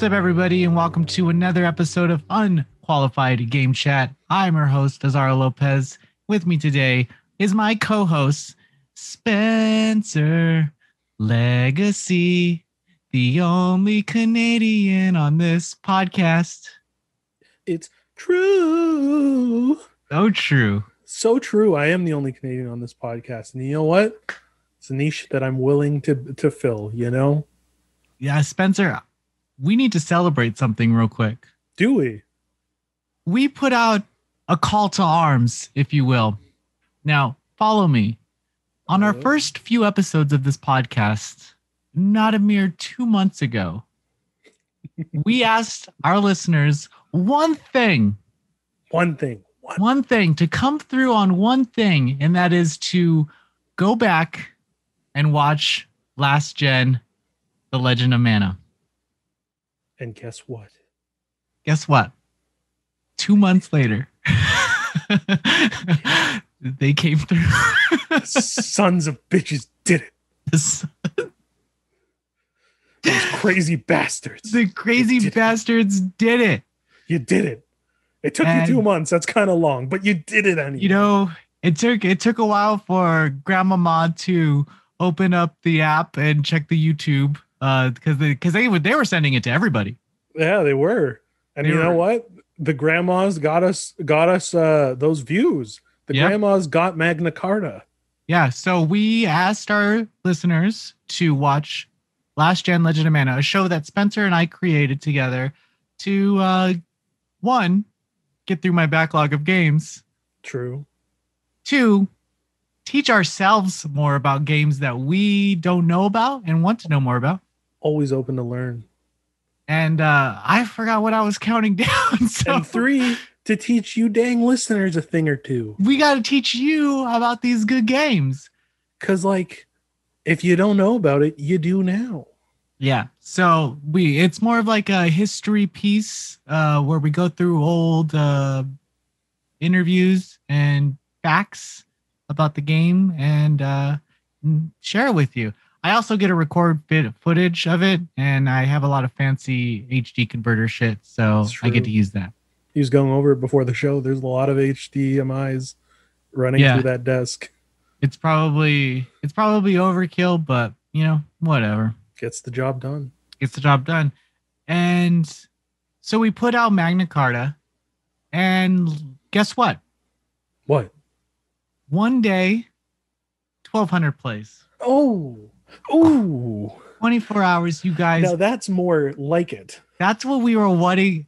What's up, everybody, and welcome to another episode of Unqualified Game Chat. I'm your host, Azario Lopez. With me today is my co-host, Spencer Legacy, the only Canadian on this podcast. It's true. So true. So true. I am the only Canadian on this podcast. And you know what? It's a niche that I'm willing to fill, you know? Yeah, Spencer, we need to celebrate something real quick. Do we? We put out a call to arms, if you will. Now, follow me. On our first few episodes of this podcast, not a mere 2 months ago, we asked our listeners one thing to come through on one thing, and that is to go back and watch Last Gen, The Legend of Mana. And guess what? 2 months later, they came through. Sons of bitches did it. Those crazy bastards. The crazy bastards did it. You did it. It took you 2 months. That's kind of long, but you did it anyway. You know, it took a while for Grandmama to open up the app and check the YouTube because they were sending it to everybody. Yeah, they were. And you know what? The grandmas got us those views. The grandmas got Magna Carta. Yeah, so we asked our listeners to watch Last Gen Legend of Mana, a show that Spencer and I created together to one, get through my backlog of games. True. Two, teach ourselves more about games that we don't know about and want to know more about. Always open to learn. And I forgot what I was counting down. So. And three, to teach you dang listeners a thing or two. We got to teach you about these good games. Because, if you don't know about it, you do now. Yeah. So it's more of like a history piece where we go through old interviews and facts about the game and share it with you. I also get to record footage of it, and I have a lot of fancy HD converter shit, so I get to use that. He was going over it before the show. There's a lot of HDMIs running through that desk. It's probably overkill, but whatever. Gets the job done. And so we put out Magna Carta, and guess what? What? One day, 1,200 plays. Oh, 24 hours, you guys. Now that's more like it. That's what we were wanting.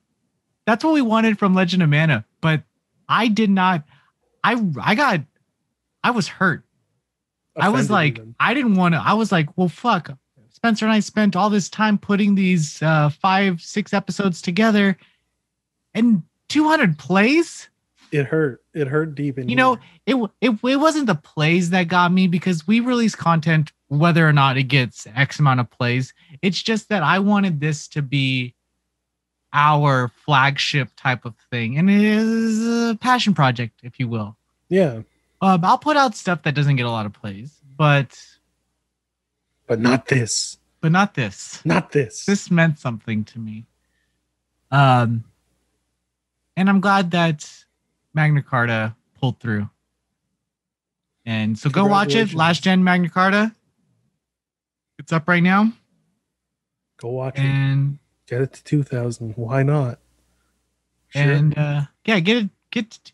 That's what we wanted from Legend of Mana. But I did not. I was hurt. I was like, even. I didn't want to. I was like, well, fuck. Spencer and I spent all this time putting these 5-6 episodes together, and 200 plays. It hurt. It hurt deep in. It wasn't the plays that got me, because we release content whether or not it gets X amount of plays. It's just that I wanted this to be our flagship type of thing, and it is a passion project, if you will. Yeah. I'll put out stuff that doesn't get a lot of plays, but not this. Not this. This meant something to me. And I'm glad that Magna Carta pulled through. And so go watch it. Last Gen Magna Carta. It's up right now. Go watch it. And get it to 2,000. Why not? Sure. And get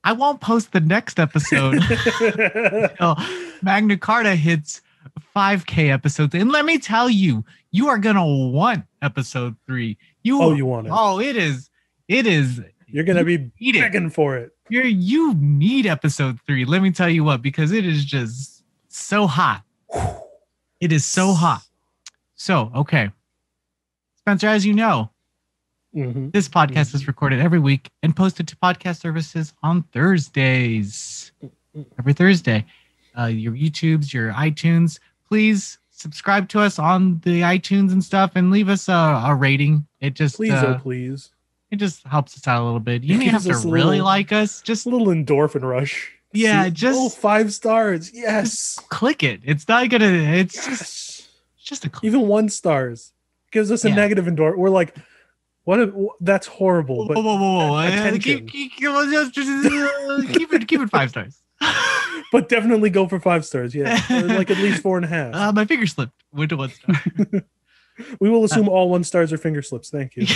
I won't post the next episode until Magna Carta hits 5K episodes. And let me tell you, you are gonna want episode 3. You want it. Oh, it is. You're gonna be begging for it. You need episode 3. Let me tell you what, because it is just so hot. It is so hot. So, okay. Spencer, as you know, this podcast is recorded every week and posted to podcast services on Thursdays. Every Thursday. Your YouTubes, your iTunes. Please subscribe to us on the iTunes and stuff and leave us a rating. It just please. It just helps us out a little bit. You don't have to really like us. Just a little endorphin rush. Yeah, just 5 stars. Yes. Just click it. It's not gonna. It's just a click. Even 1 stars. gives us a negative endorphin. We're like, that's horrible. But whoa. Keep it 5 stars. But definitely go for 5 stars. Yeah. Like at least 4.5. My finger slipped. Went to 1 star. We will assume all 1 stars are finger slips. Thank you.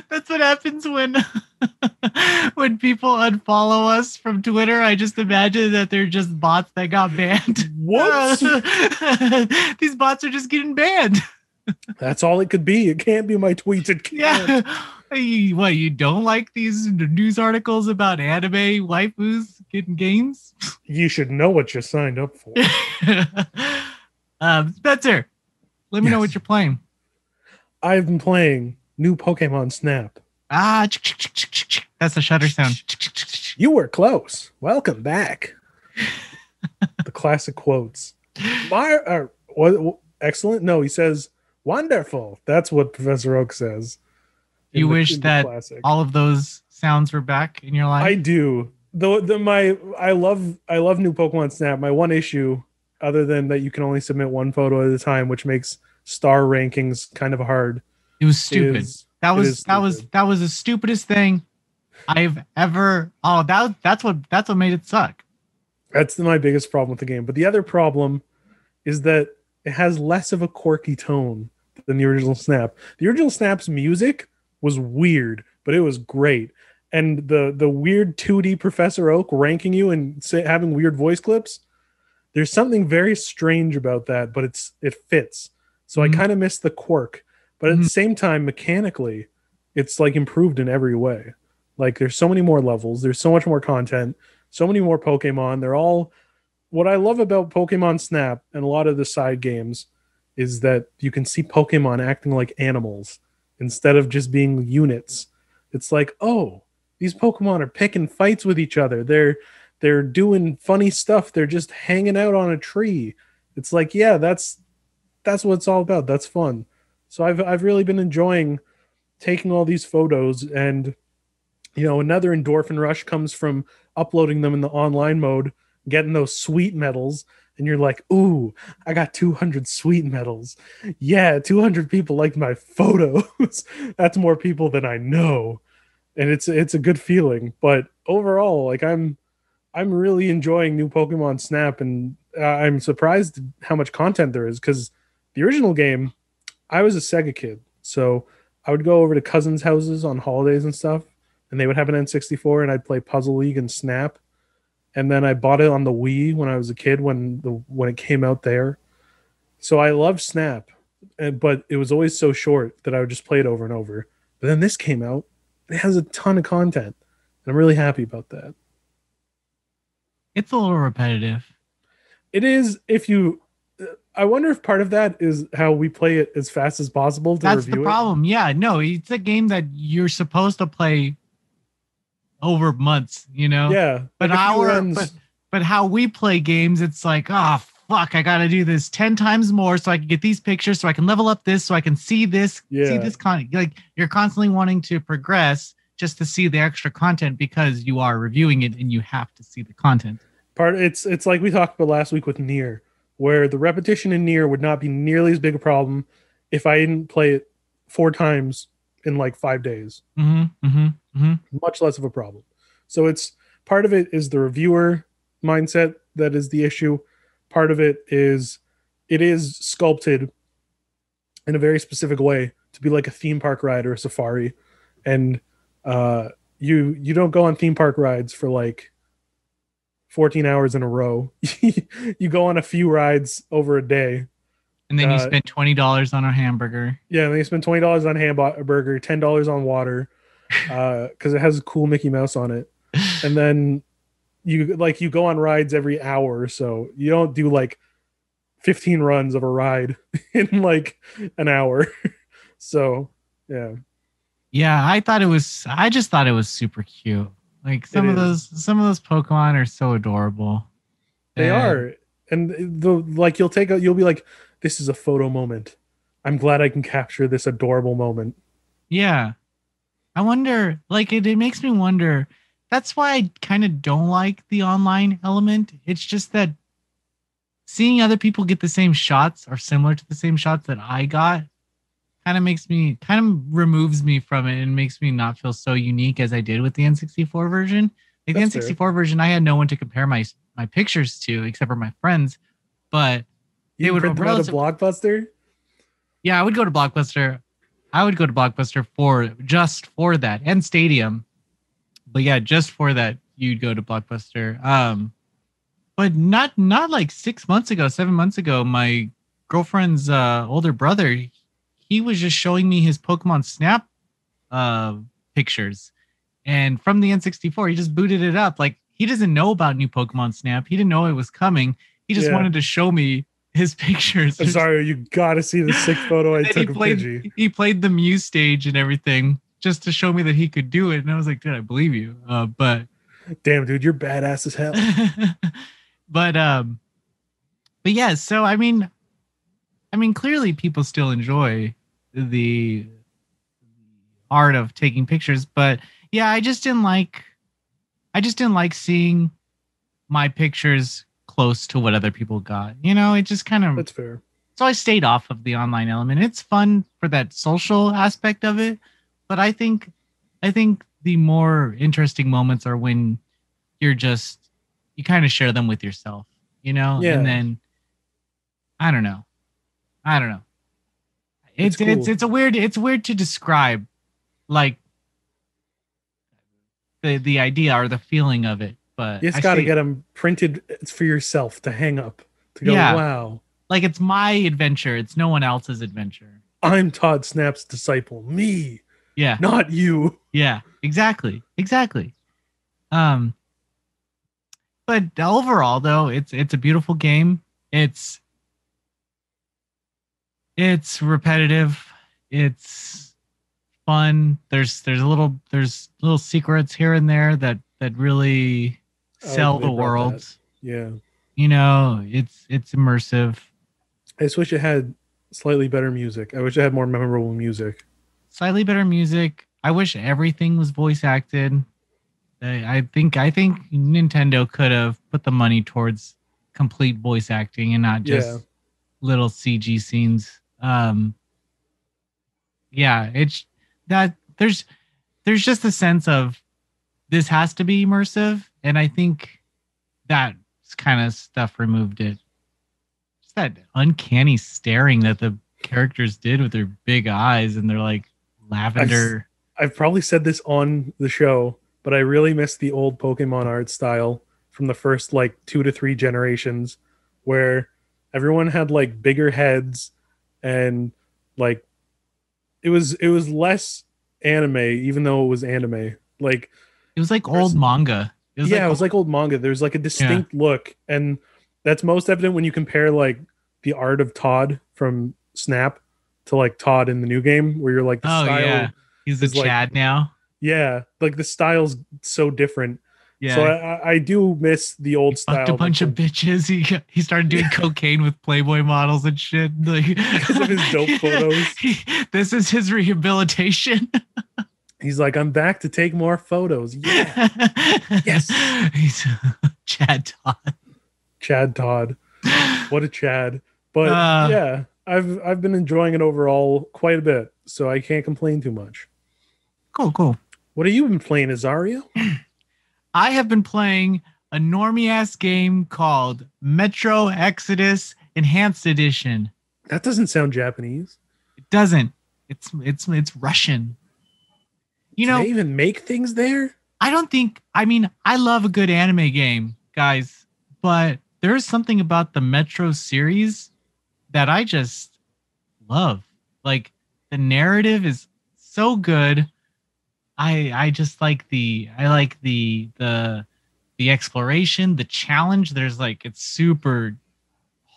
That's what happens when people unfollow us from Twitter. I just imagine that they're just bots that got banned. What? These bots are just getting banned. That's all it could be. It can't be my tweets. It can't. Yeah. What, you don't like these news articles about anime waifus getting games? You should know what you signed up for. Spencer, let me know what you're playing. I've been playing new Pokémon Snap. That's the shutter sound. You were close. Welcome back. The classic quotes. Excellent. No, he says wonderful. That's what Professor Oak says. You wish that all of those sounds were back in your life? I do. I love new Pokemon Snap. My one issue, other than that you can only submit 1 photo at a time, which makes star rankings kind of hard. It was stupid. That was the stupidest thing I've ever. Oh, that's what made it suck. That's my biggest problem with the game. But the other problem is that it has less of a quirky tone than the original Snap. The original Snap's music was weird, but it was great. And the weird 2D Professor Oak ranking you and having weird voice clips, there's something very strange about that, but it fits. So I kind of miss the quirk. But at the same time, mechanically, it's like improved in every way. Like there's so many more levels, there's so much more content, so many more Pokemon. They're all what I love about Pokemon Snap and a lot of the side games is that you can see Pokemon acting like animals instead of just being units. It's like, oh, these Pokemon are picking fights with each other. They're doing funny stuff. They're just hanging out on a tree. It's like, yeah, that's what it's all about. That's fun. So I've really been enjoying taking all these photos, and another endorphin rush comes from uploading them in the online mode, getting those sweet medals, and you're like, ooh, I got 200 sweet medals. Yeah, 200 people liked my photos. That's more people than I know. And it's a good feeling. But overall, like I'm really enjoying new Pokemon Snap, and I'm surprised how much content there is, because the original game, I was a Sega kid, so I would go over to cousins' houses on holidays and stuff, and they would have an N64, and I'd play Puzzle League and Snap. And then I bought it on the Wii when I was a kid when it came out there. So I loved Snap, but it was always so short that I would just play it over and over. But then this came out. It has a ton of content, and I'm really happy about that. It's a little repetitive. It is. I wonder if part of that is how we play it as fast as possible to That's review the problem. it. Yeah, no, it's a game that you're supposed to play over months, Yeah. But but how we play games, it's like, oh fuck, I gotta do this 10 times more so I can get these pictures, so I can level up this, so I can see this, see this content. Like you're constantly wanting to progress just to see the extra content because you are reviewing it and you have to see the content. It's like we talked about last week with Nier, where the repetition in Nier would not be nearly as big a problem if I didn't play it 4 times in like 5 days. Much less of a problem. So it's part of it is the reviewer mindset that is the issue. Part of it is sculpted in a very specific way to be like a theme park ride or a safari, and you don't go on theme park rides for like 14 hours in a row. You go on a few rides over a day. And then you spend $20 on a hamburger. Yeah, and then you spend $20 on a hamburger, $10 on water, because it has a cool Mickey Mouse on it. And then you go on rides every hour or so. You don't do like 15 runs of a ride in like an hour. So yeah. Yeah, I just thought it was super cute. Like some of those Pokemon are so adorable. They are. And you'll be like, this is a photo moment. I'm glad I can capture this adorable moment. Yeah. I wonder, like, it makes me wonder. That's why I kind of don't like the online element. It's just that seeing other people get the same shots or similar to the same shots that I got kind of removes me from it and makes me not feel so unique as I did with the N64 version. Like the That's N64 fair. version, I had no one to compare my pictures to except for my friends, but You they can would print them out of relative. Blockbuster. Yeah, I would go to Blockbuster. I would go to Blockbuster for just for that and Stadium. But yeah, just for that, you'd go to Blockbuster. But not like 6 months ago, 7 months ago, my girlfriend's older brother, he was just showing me his Pokemon Snap uh pictures. And from the N64, he just booted it up. Like he doesn't know about new Pokemon Snap. He didn't know it was coming. He just Yeah. wanted to show me his pictures. Azario, you gotta see the sick photo I And then took of Pidgey. he played the Mew stage and everything just to show me that he could do it. And I was like, dude, I believe you. Damn, dude, you're badass as hell. But but yeah, so I mean clearly people still enjoy the art of taking pictures, but yeah, I just didn't like seeing my pictures close to what other people got. It just kind of That's fair. so I stayed off of the online element. It's fun for that social aspect of it, but I think the more interesting moments are when you kind of share them with yourself, and Yeah, then I don't know. I don't know. it's cool. It's weird to describe like the idea or the feeling of it, but You I just gotta say get them printed for yourself to hang up to go, yeah, wow, like it's my adventure. It's no one else's adventure. I'm Todd Snap's disciple. Me, Yeah. not you. Yeah, exactly. Exactly. Um but overall though, it's a beautiful game. It's repetitive. It's fun. There's little secrets here and there that really I like sell that they the brought that. world. Yeah. It's immersive. I just wish it had slightly better music. I wish it had more memorable music. Slightly better music. I wish everything was voice acted. I think Nintendo could have put the money towards complete voice acting and not Yeah. just little CG scenes. Yeah, it's that there's just a sense of this has to be immersive, and I think that kind of stuff removed it. Just that uncanny staring that the characters did with their big eyes and their like I've, lavender. I've probably said this on the show, but I really miss the old Pokemon art style from the first like 2 to 3 generations where everyone had like bigger heads and like it was less anime even though it was anime. Like It was like old manga. It was yeah, like it was like old manga. There's like a yeah. distinct look, and that's most evident when you compare like the art of Todd from Snap to like Todd in the new game, where you're like the Oh yeah, style he's a is like Chad now. yeah, like the style's so different. So Yeah, I do miss the he old fucked a style, like bunch of from bitches. He started doing cocaine with Playboy models and shit. Like because of his dope photos. he, this is his rehabilitation. He's like, I'm back to take more photos. Yeah, yes, He's Chad Todd. Chad Todd. What a Chad. But Uh, yeah, I've been enjoying it overall quite a bit, so I can't complain too much. cool. What have you been playing, Azario? I have been playing a normie ass game called Metro Exodus Enhanced Edition. That doesn't sound Japanese. It doesn't. It's Russian. You Do they know, even make things there? I love a good anime game, guys, but there's something about the Metro series that I just love. Like the narrative is so good. I just like the exploration, the challenge. There's like it's super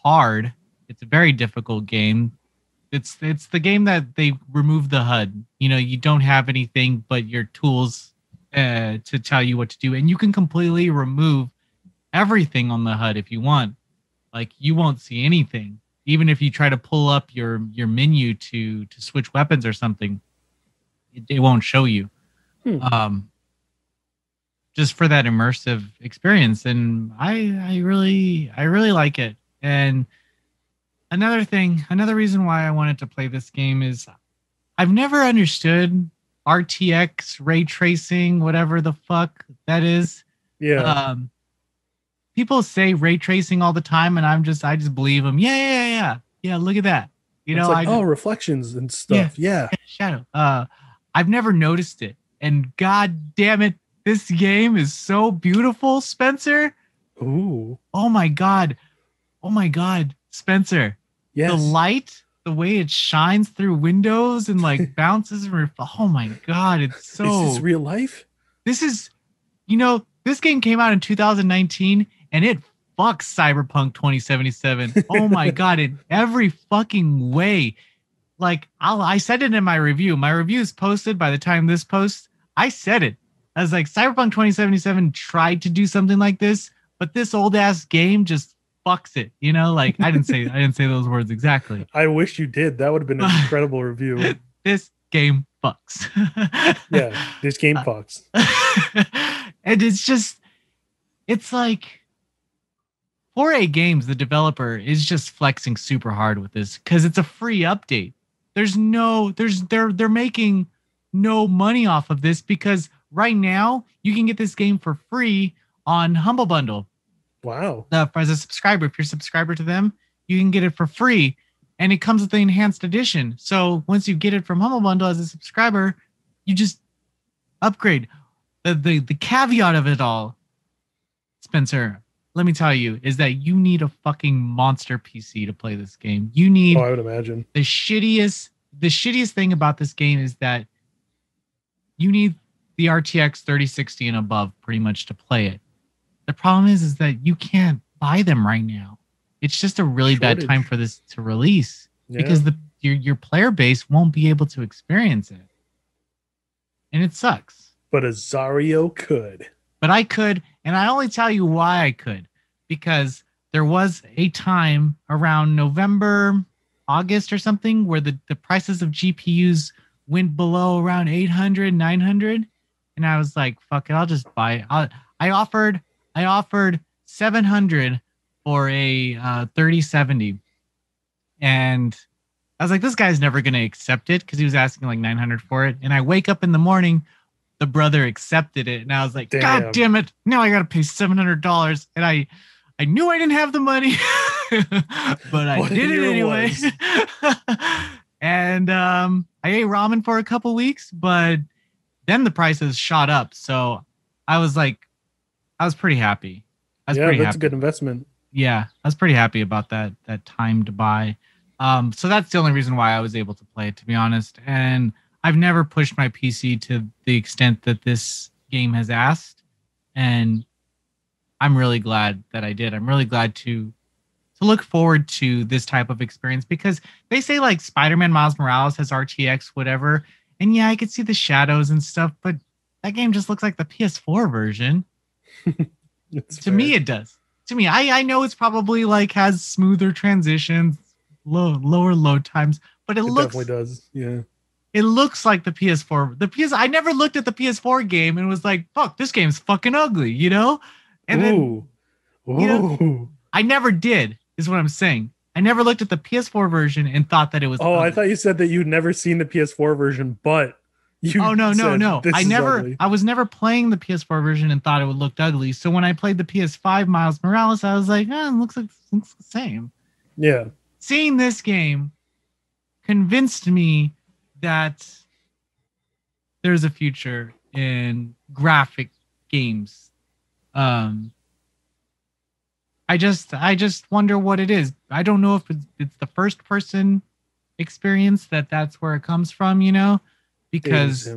hard. It's a very difficult game. It's the game that they remove the HUD. You don't have anything but your tools to tell you what to do, and you can completely remove everything on the HUD if you want. Like you won't see anything, even if you try to pull up your menu to switch weapons or something. It won't show you. Hmm. Just for that immersive experience, and I really like it. And another reason why I wanted to play this game is I've never understood RTX ray tracing, whatever the fuck that is. Yeah. Um, People say ray tracing all the time, and I just believe them. Yeah. Look at that. You It's know, like, oh, reflections and yeah, stuff. Yeah. shadow. I've never noticed it, and god damn it, this game is so beautiful, Spencer. Ooh. Oh my god, Spencer. The Yes. light, the way it shines through windows and like bounces and oh my god, it's Is this so. real life? This is, this game came out in 2019 and it fucks Cyberpunk 2077. Oh my god, in every fucking way. Like I said it in my review. My review is posted by the time this posts. I said it. I was like, Cyberpunk 2077 tried to do something like this, but this old ass game just fucks it. Like I didn't say those words exactly. I wish you did. That would have been an incredible review. This game fucks. Yeah, this game fucks. And it's like 4A Games, the developer, is just flexing super hard with this because it's a free update. They're making no money off of this because right now you can get this game for free on Humble Bundle. Wow. As a subscriber, if you're a subscriber to them, you can get it for free, and it comes with the enhanced edition. So once you get it from Humble Bundle as a subscriber, you just upgrade. The caveat of it all, Spencer, let me tell you, is that you need a fucking monster PC to play this game. You need. Oh, I would imagine. The shittiest thing about this game is that you need the RTX 3060 and above pretty much to play it. The problem is that you can't buy them right now. It's just a really bad time for this to release because your player base won't be able to experience it. And it sucks. But Azario could. But I could, and I only tell you why I could, because there was a time around November, August or something where the prices of GPUs went below around 800, 900. And I was like, fuck it, I'll just buy it. I offered 700 for a 3070. And I was like, this guy's never going to accept it because he was asking like 900 for it. And I wake up in the morning, the brother accepted it. And I was like, God damn it. Now I got to pay $700. And I knew I didn't have the money, but I did it anyway. And I ate ramen for a couple weeks, but then the prices shot up. So I was pretty happy. That's a good investment. Yeah, I was pretty happy about that time to buy. So that's the only reason why I was able to play it, to be honest. And I've never pushed my PC to the extent that this game has asked. And I'm really glad that I did. I'm really glad to look forward to this type of experience because they say like Spider-Man Miles Morales has RTX, whatever. And yeah, I could see the shadows and stuff, but that game just looks like the PS4 version. To me, it does. To me, I know it's probably like has smoother transitions, lower load times, but it definitely does. Yeah. It looks like the PS4. I never looked at the PS4 game and was like, fuck, this game's fucking ugly, you know? And then I never did, is what I'm saying. I never looked at the PS4 version and thought that it was ugly. I thought you said that you'd never seen the PS4 version, but no. I was never playing the PS4 version and thought it would look ugly. So when I played the PS5 Miles Morales, I was like, it looks the same. Yeah. Seeing this game convinced me that there's a future in graphic games. I just wonder what it is. I don't know if it's the first person experience that's where it comes from, you know, because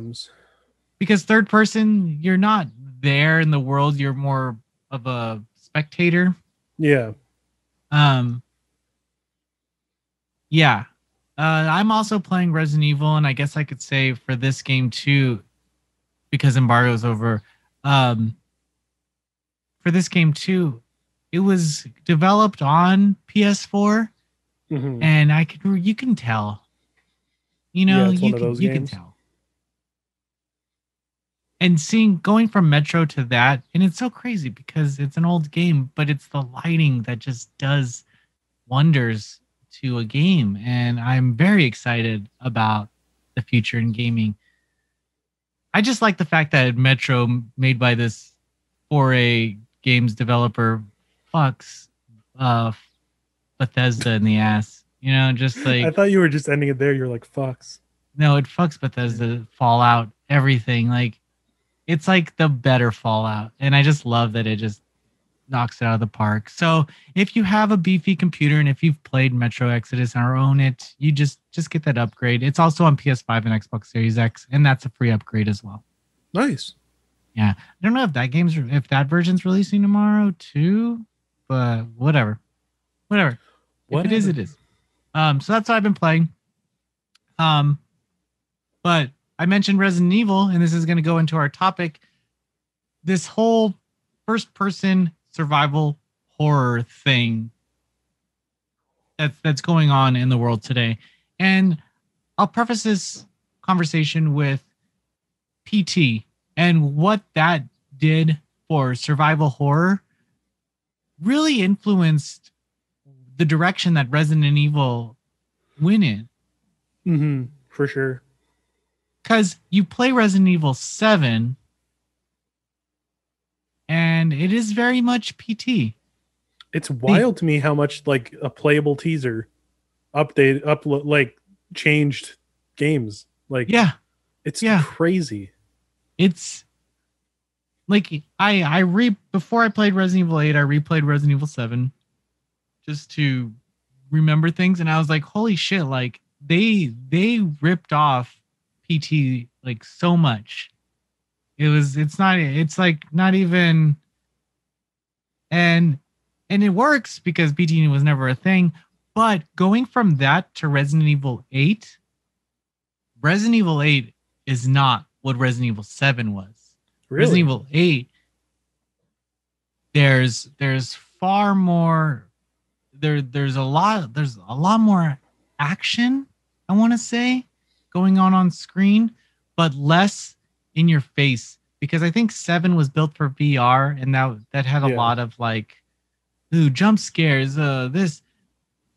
third person, you're not there in the world. You're more of a spectator. Yeah. Yeah. I'm also playing Resident Evil, and I guess I could say for this game too, because embargo's over. For this game too, it was developed on PS4, and you can tell. You know, you can tell. And going from Metro to that, and it's so crazy because it's an old game, but it's the lighting that just does wonders to a game, and I'm very excited about the future in gaming. I just like the fact that Metro, made by this 4A games developer, fucks Bethesda in the ass. You know, just I like, thought you were just ending it there. You're like, fucks. no, it fucks Bethesda, Fallout, everything. Like, it's like the better Fallout, and I just love that it just knocks it out of the park. So if you have a beefy computer and if you've played Metro Exodus or own it, you just get that upgrade. It's also on PS5 and Xbox Series X, and that's a free upgrade as well. Nice. Yeah, I don't know if that version's releasing tomorrow too, but whatever. If it is, it is. So that's what I've been playing. But I mentioned Resident Evil, and this is going to go into our topic. This whole first-person survival horror thing that's going on in the world today. And I'll preface this conversation with PT and what that did for survival horror really influenced the direction that Resident Evil went in. Mm-hmm, for sure. Because you play Resident Evil 7 and it is very much PT. It's wild to me how much like a playable teaser changed games. Like, yeah, it's crazy. It's like before I played Resident Evil 8, I replayed Resident Evil 7 just to remember things, and I was like, holy shit, like they ripped off PT like so much. It's like not even, and it works because PT was never a thing, but going from that to Resident Evil 8 is not what Resident Evil 7 was. Really? Resident Evil 8, there's far more, there's a lot more action, I want to say, going on screen, but less in your face, because I think 7 was built for VR, and that had a lot of like, ooh, jump scares. This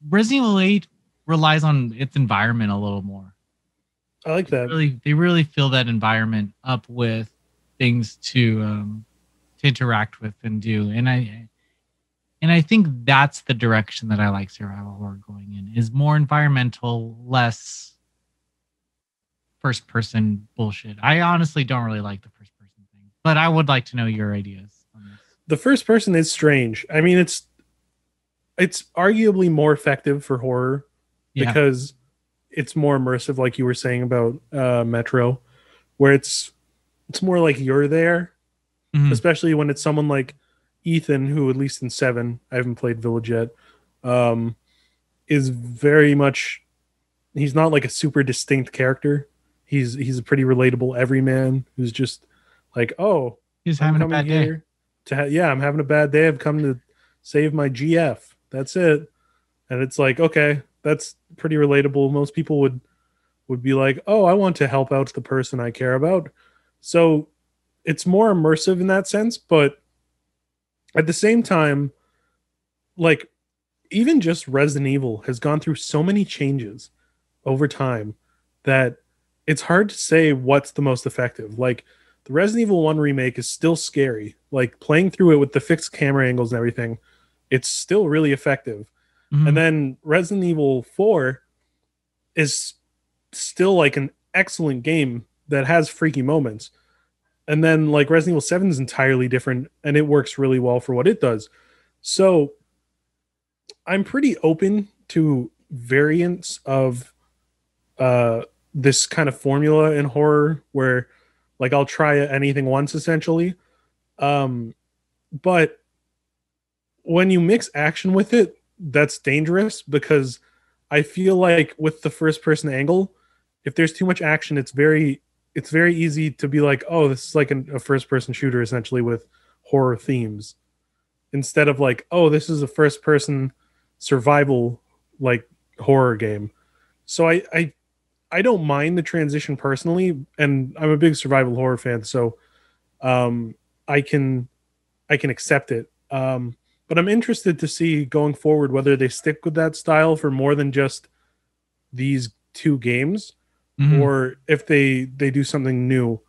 Resident Evil 8 relies on its environment a little more. I like that. They really fill that environment up with things to interact with and do, and I think that's the direction that I like survival horror going in, is more environmental, less first person bullshit. I honestly don't really like the first person thing, but I would like to know your ideas on this. The first person is strange. I mean, it's arguably more effective for horror because it's more immersive, like you were saying about Metro, where it's more like you're there, especially when it's someone like Ethan, who at least in 7, I haven't played Village yet, is very much, he's not like a super distinct character. He's a pretty relatable everyman who's just like, oh, he's having a bad day. I'm having a bad day. I've come to save my GF. That's it. And it's like, okay, that's pretty relatable. Most people would be like, oh, I want to help out the person I care about. So it's more immersive in that sense, but at the same time, like, even just Resident Evil has gone through so many changes over time that it's hard to say what's the most effective. Like, the Resident Evil 1 remake is still scary. Like, playing through it with the fixed camera angles and everything, it's still really effective. And then Resident Evil 4 is still like an excellent game that has freaky moments. And then like Resident Evil 7 is entirely different, and it works really well for what it does. So I'm pretty open to variants of this kind of formula in horror, where like I'll try anything once essentially. But when you mix action with it, that's dangerous, because I feel like with the first person angle, if there's too much action, it's very easy to be like, oh, this is like a first person shooter essentially with horror themes, instead of like, oh, this is a first person survival like horror game. So I don't mind the transition personally, and I'm a big survival horror fan, so I can accept it. But I'm interested to see going forward whether they stick with that style for more than just these 2 games, or if they do something new.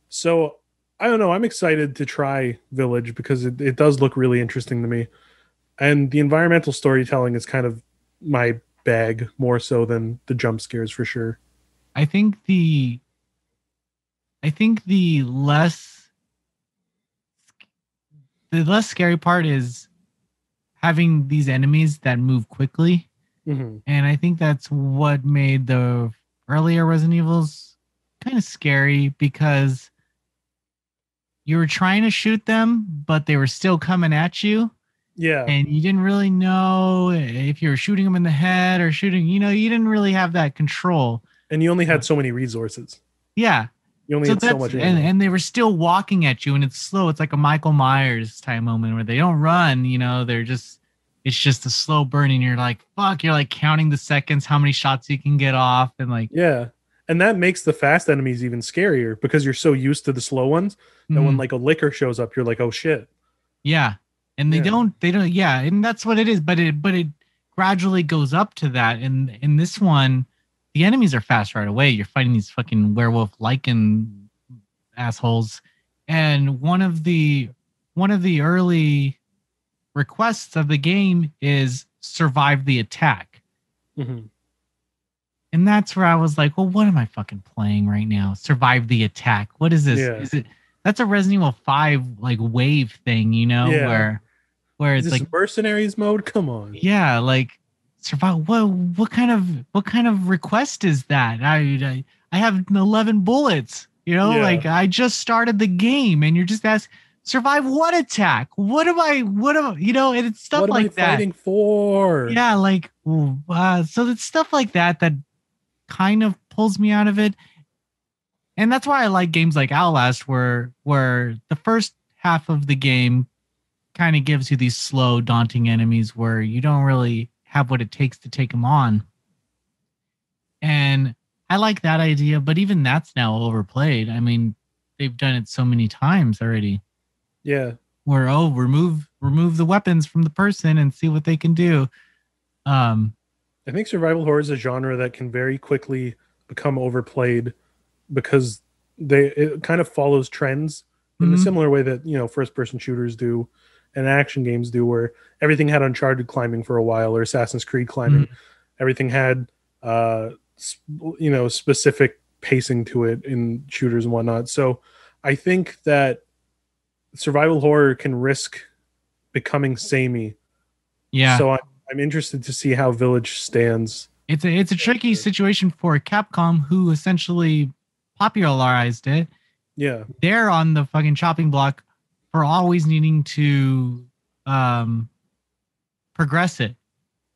So I don't know. I'm excited to try Village because it does look really interesting to me. And the environmental storytelling is kind of my bag more so than the jump scares for sure. I think the less scary part is having these enemies that move quickly. Mm-hmm. And I think that's what made the earlier Resident Evils kind of scary, because you were trying to shoot them, but they were still coming at you. Yeah. And you didn't really know if you were shooting them in the head or shooting, you didn't really have that control. And you only had so many resources. Yeah. You only had so much. And they were still walking at you, and it's slow. It's like a Michael Myers type moment where they don't run, it's just a slow burn, and you're like, fuck, you're like counting the seconds, how many shots you can get off. And like, yeah. And that makes the fast enemies even scarier because you're so used to the slow ones that when like a licker shows up, you're like, oh shit. Yeah. And they don't, yeah. And that's what it is. But it gradually goes up to that. And in this one, the enemies are fast right away. You're fighting these fucking werewolf lichen assholes. And one of the early requests of the game is survive the attack. Mm-hmm. And that's where I was like, well, what am I fucking playing right now? Survive the attack. What is this? Yeah. Is it, that's a Resident Evil 5 like wave thing, Yeah. where it's is this like mercenaries mode? Come on. Yeah, like survive. What kind of request is that? I have 11 bullets. Like I just started the game, and you're just asking, survive what attack? What am I? And it's stuff like that. What am I fighting for? Yeah, like so it's stuff like that kind of pulls me out of it. And that's why I like games like Outlast, where the first half of the game kind of gives you these slow, daunting enemies where you don't really have what it takes to take them on. And I like that idea, but even that's now overplayed. I mean, they've done it so many times already. Yeah. Where remove the weapons from the person and see what they can do. I think survival horror is a genre that can very quickly become overplayed because it kind of follows trends in a similar way that first person shooters do and action games do, where everything had Uncharted climbing for a while or Assassin's Creed climbing. Everything had specific pacing to it in shooters and whatnot. So I think that survival horror can risk becoming samey. Yeah. So I'm interested to see how Village stands. It's a tricky situation for Capcom, who essentially popularized it. Yeah. They're on the fucking chopping block for always needing to progress it.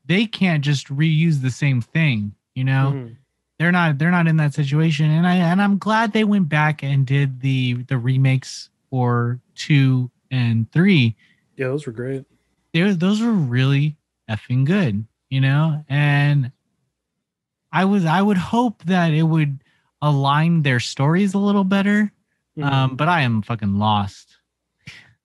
They can't just reuse the same thing, They're not in that situation. And I'm glad they went back and did the remakes for 2 and 3. Yeah, those were great. Those were really effing good, and I would hope that it would align their stories a little better. But I am fucking lost.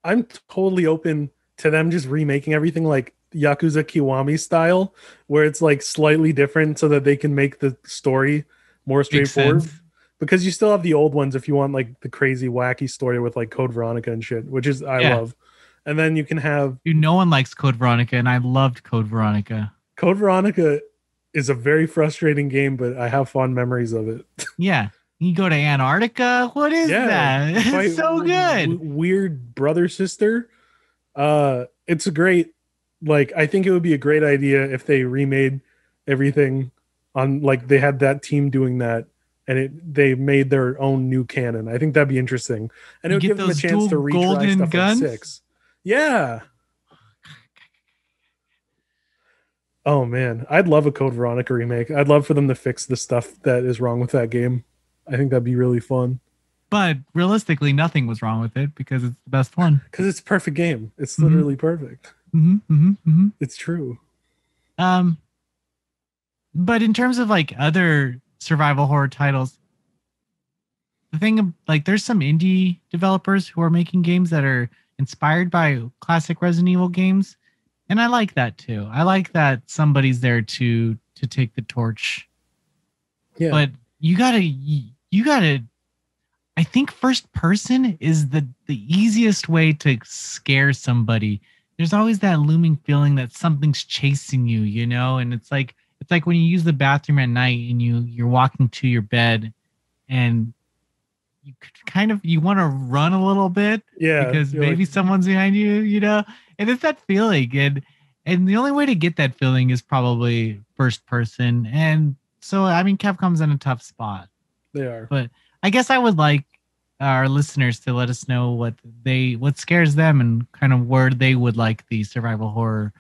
I'm totally open to them just remaking everything like Yakuza Kiwami style, where it's like slightly different so that they can make the story more straightforward. Because you still have the old ones if you want like the crazy wacky story with like Code Veronica and shit, which is I love. And then you can have... Dude, no one likes Code Veronica, and I loved Code Veronica. Code Veronica is a very frustrating game, but I have fond memories of it. Yeah. You go to Antarctica? What is that? It's so good. Weird brother-sister. It's a great... Like, I think it would be a great idea if they remade everything on... Like, they had that team doing that, and they made their own new canon. I think that'd be interesting. And it would give them a chance to retry stuff guns? Like 6. Yeah. Oh man, I'd love a Code Veronica remake. I'd love for them to fix the stuff that is wrong with that game. I think that'd be really fun. But realistically, nothing was wrong with it because it's the best one. Because it's a perfect game. It's literally perfect. It's true. But in terms of like other survival horror titles, the thing like there's some indie developers who are making games that are inspired by classic Resident Evil games, and I like that too. I like that somebody's there to take the torch. Yeah. But you gotta. I think first person is the easiest way to scare somebody. There's always that looming feeling that something's chasing you, you know, and it's like when you use the bathroom at night and you're walking to your bed and you want to run a little bit, because maybe someone's behind you, you know, and it's that feeling, and the only way to get that feeling is probably first person. And so I mean, Capcom's in a tough spot. They are, but I guess I would like our listeners to let us know what scares them and kind of where they would like the survival horror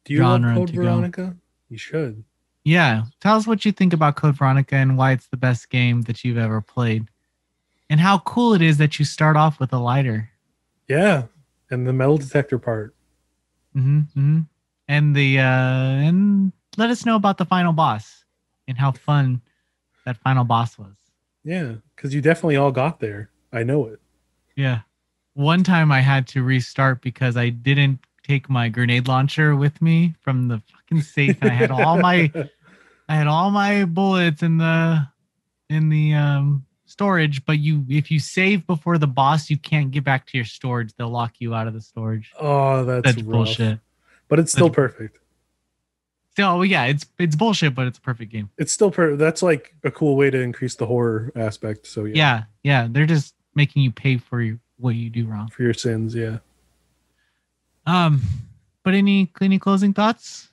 genre. Do you love Code Veronica? You should. Yeah, tell us what you think about Code Veronica and why it's the best game that you've ever played. And how cool it is that you start off with a lighter. Yeah, and the metal detector part. Mm-hmm. And let us know about the final boss and how fun that final boss was. Yeah, because you definitely all got there. I know it. Yeah. One time I had to restart because I didn't take my grenade launcher with me from the fucking safe. And I had all my bullets in the storage, but if you save before the boss, you can't get back to your storage. They'll lock you out of the storage. Oh, that's bullshit. But it's still perfect. Still, yeah, it's bullshit, but it's a perfect game. It's still that's like a cool way to increase the horror aspect. So yeah, they're just making you pay for what you do wrong, for your sins. Yeah. But any closing thoughts?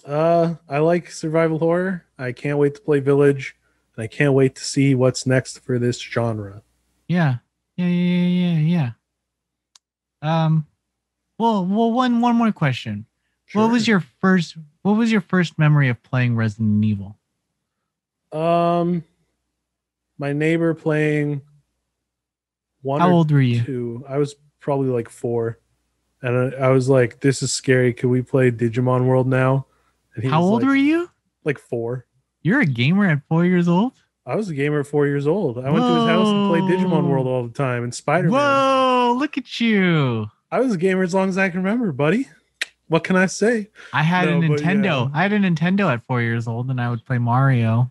I like survival horror. I can't wait to play Village. And I can't wait to see what's next for this genre. Yeah. Well, one more question. Sure. What was your first memory of playing Resident Evil? My neighbor playing one. How old were you? 2. I was probably like 4. And I was like, this is scary. Could we play Digimon World now? And how old were you? Like 4. You're a gamer at 4 years old? I was a gamer at 4 years old. I went to his house and played Digimon World all the time and Spider-Man. Whoa, look at you. I was a gamer as long as I can remember, buddy. What can I say? I had a Nintendo. I had a Nintendo at 4 years old and I would play Mario.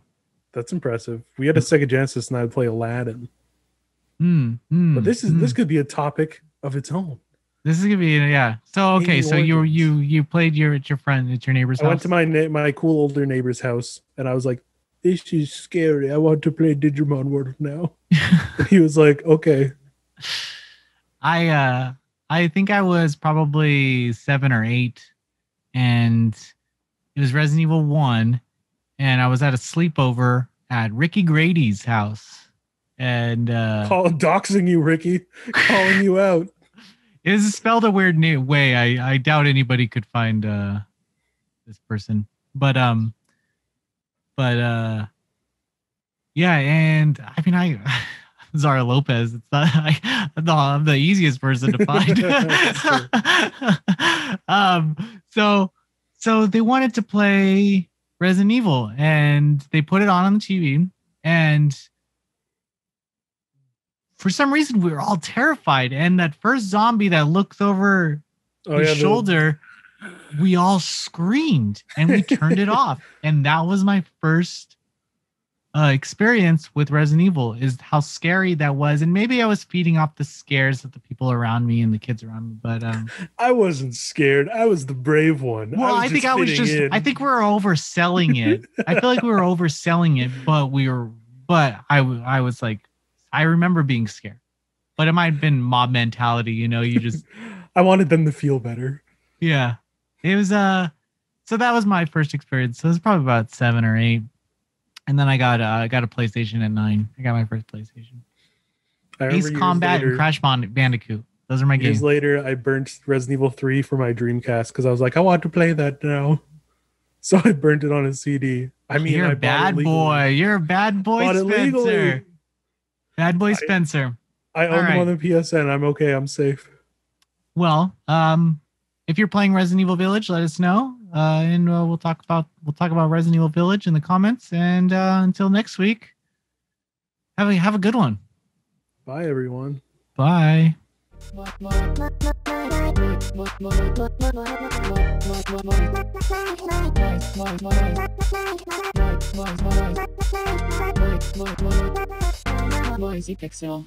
That's impressive. We had a Sega Genesis and I would play Aladdin. But this could be a topic of its own. This is gonna be So okay, so you played at your neighbor's house. I went to my cool older neighbor's house and I was like, this is scary. I want to play Digimon World now. And he was like, okay. I think I was probably 7 or 8, and it was Resident Evil 1, and I was at a sleepover at Ricky Grady's house, and doxing you, Ricky, calling you out. It was spelled a weird way. I doubt anybody could find this person, but yeah, and I mean Zara Lopez. It's not I'm the easiest person to find. So they wanted to play Resident Evil, and they put it on the TV, and for some reason we were all terrified. And that first zombie that looks over his shoulder, we all screamed and we turned it off. And that was my first experience with Resident Evil, is how scary that was. And maybe I was feeding off the scares of the people around me and the kids around me, but I wasn't scared. I was the brave one. Well, I think we were overselling it. I feel like we were overselling it, but I was like, I remember being scared, but it might have been mob mentality, you know, you just I wanted them to feel better. Yeah. It was so that was my first experience. So it was probably about 7 or 8. And then I got a PlayStation at 9. I got my first PlayStation. Ace Combat and Crash Bandicoot. Those are my games. Years later, I burnt Resident Evil 3 for my Dreamcast because I was like, I want to play that now. So I burnt it on a CD. I mean, you're a bad boy. You're a bad boy, Spencer. Bad boy Spencer. I own them on the PSN. I'm okay. I'm safe. Well, if you're playing Resident Evil Village, let us know, and we'll talk about Resident Evil Village in the comments. And until next week, have a good one. Bye, everyone. Bye. Noisy Pixel.